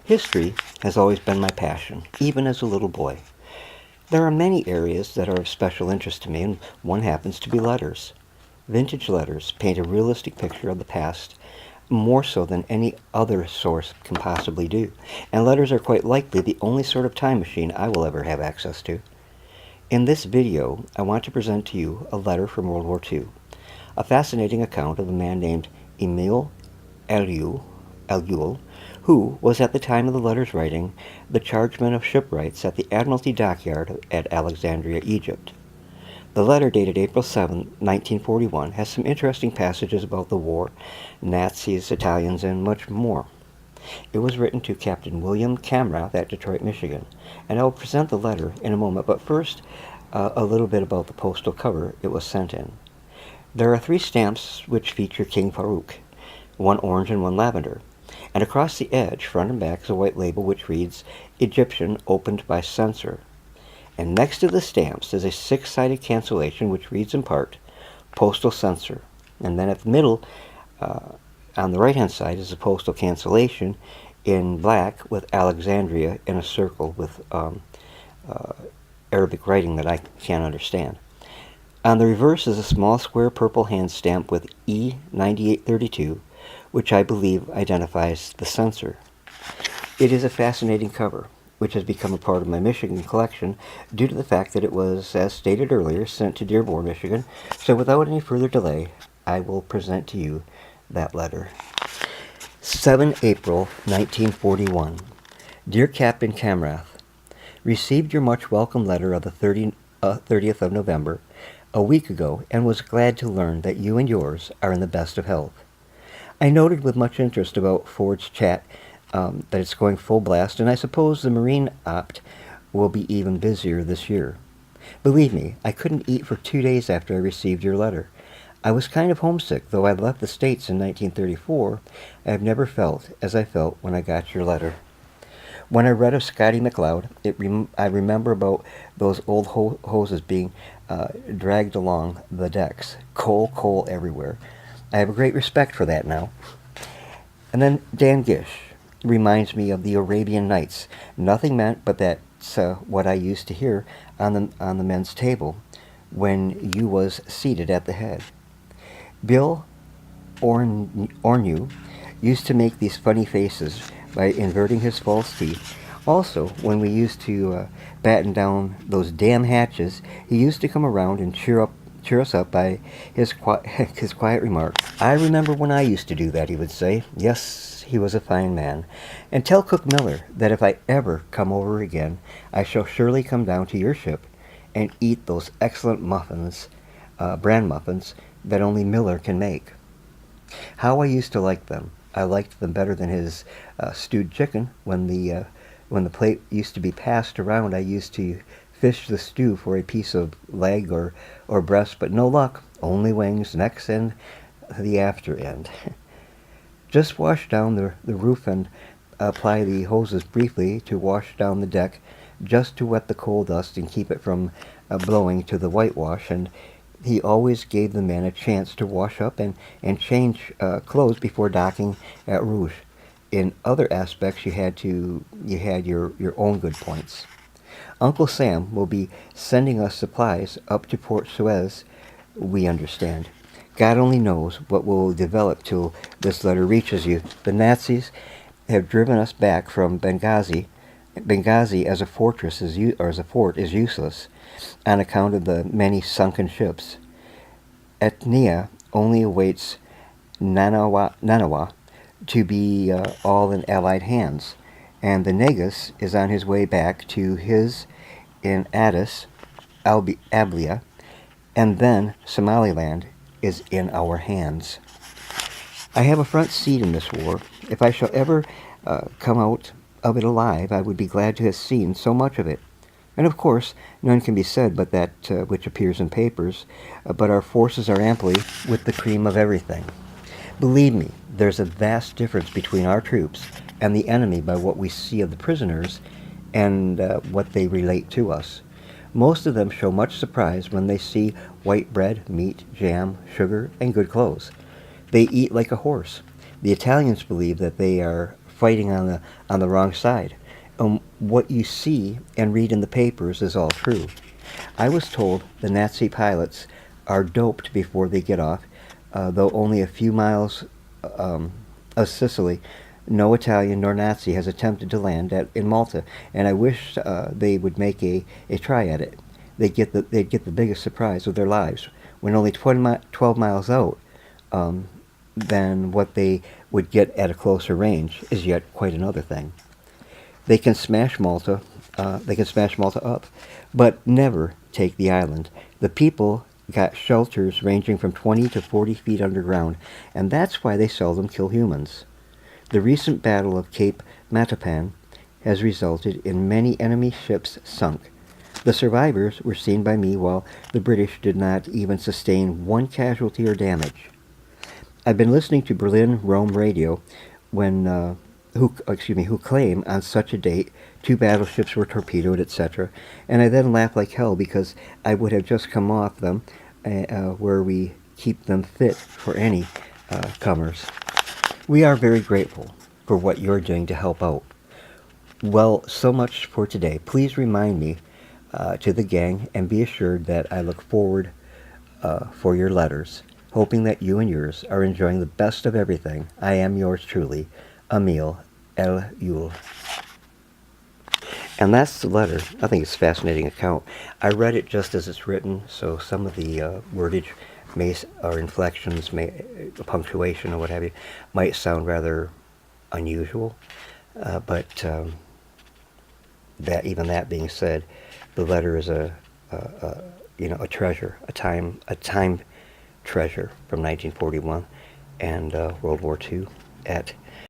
History has always been my passion, even as a little boy. There are many areas that are of special interest to me, and one happens to be letters. Vintage letters paint a realistic picture of the past, more so than any other source can possibly do, and letters are quite likely the only sort of time machine I will ever have access to. In this video, I want to present to you a letter from World War II, a fascinating account of a man named Emile Alliul, who was at the time of the letter's writing the chargeman of shipwrights at the Admiralty Dockyard at Alexandria, Egypt. The letter, dated April 7, 1941, has some interesting passages about the war, Nazis, Italians, and much more. It was written to Captain William Camrath at Detroit, Michigan, and I will present the letter in a moment, but first, a little bit about the postal cover it was sent in. There are 3 stamps which feature King Farouk, one orange and one lavender, and across the edge, front and back, is a white label which reads, Egyptian, opened by censor. And next to the stamps is a 6-sided cancellation which reads in part, Postal Censor. And then at the middle, on the right-hand side, is a postal cancellation in black with Alexandria in a circle with Arabic writing that I can't understand. On the reverse is a small square purple hand stamp with E9832, which I believe identifies the censor. It is a fascinating cover, which has become a part of my Michigan collection due to the fact that it was, as stated earlier, sent to Dearborn, Michigan. So without any further delay, I will present to you that letter. 7 April 1941. Dear Captain Camrath, received your much welcome letter of the 30th of November a week ago and was glad to learn that you and yours are in the best of health. I noted with much interest about Ford's chat that it's going full blast, and I suppose the Marine Opt will be even busier this year. Believe me, I couldn't eat for 2 days after I received your letter. I was kind of homesick, though I left the States in 1934. I have never felt as I felt when I got your letter. When I read of Scotty McLeod, I remember about those old hoses being dragged along the decks. Coal everywhere. I have a great respect for that now. And then Dan Gish reminds me of the Arabian Nights. Nothing meant, but that's what I used to hear on the men's table when you was seated at the head. Bill Ornew used to make these funny faces by inverting his false teeth. Also, when we used to batten down those damn hatches, he used to come around and cheer us up by his quiet remark. I remember when I used to do that, he would say. Yes, he was a fine man. And tell Cook Miller that if I ever come over again, I shall surely come down to your ship and eat those excellent muffins, bran muffins, that only Miller can make. How I used to like them. I liked them better than his stewed chicken. When the plate used to be passed around, I used to fish the stew for a piece of leg or breast, but no luck. Only wings, necks, and the after end. Just wash down the roof and apply the hoses briefly to wash down the deck, just to wet the coal dust and keep it from blowing to the whitewash. And he always gave the men a chance to wash up and change clothes before docking at Rouge. In other aspects, you had your own good points. Uncle Sam will be sending us supplies up to Port Suez, we understand. God only knows what will develop till this letter reaches you. The Nazis have driven us back from Benghazi. Benghazi as a fortress as a fort is useless on account of the many sunken ships. Etnia only awaits Nanawa to be all in Allied hands, and the Negus is on his way back to his in Addis Ablia, and then Somaliland is in our hands. I have a front seat in this war. If I shall ever come out of it alive, I would be glad to have seen so much of it. And of course, none can be said but that which appears in papers, but our forces are amply with the cream of everything. Believe me, there's a vast difference between our troops and the enemy by what we see of the prisoners and what they relate to us. Most of them show much surprise when they see white bread, meat, jam, sugar, and good clothes. They eat like a horse. The Italians believe that they are fighting on the wrong side. What you see and read in the papers is all true. I was told the Nazi pilots are doped before they get off, though only a few miles of Sicily, no Italian nor Nazi has attempted to land in Malta, and I wish they would make a try at it. They'd get the biggest surprise of their lives when only 12 miles out. Than what they would get at a closer range is yet quite another thing. They can smash Malta. They can smash Malta up, but never take the island. The people got shelters ranging from 20 to 40 feet underground, and that's why they seldom kill humans. The recent Battle of Cape Matapan has resulted in many enemy ships sunk. The survivors were seen by me while the British did not even sustain one casualty or damage. I've been listening to Berlin Rome radio who claim on such a date 2 battleships were torpedoed, etc. And I then laugh like hell because I would have just come off them where we keep them fit for any comers. We are very grateful for what you're doing to help out. Well, so much for today. Please remind me to the gang and be assured that I look forward for your letters. Hoping that you and yours are enjoying the best of everything. I am yours truly, Emil El Yul. And that's the letter. I think it's a fascinating account. I read it just as it's written, so some of the wordage or inflections, punctuation or what have you, might sound rather unusual. But that being said, the letter is a treasure, a time treasure from 1941 and World War II at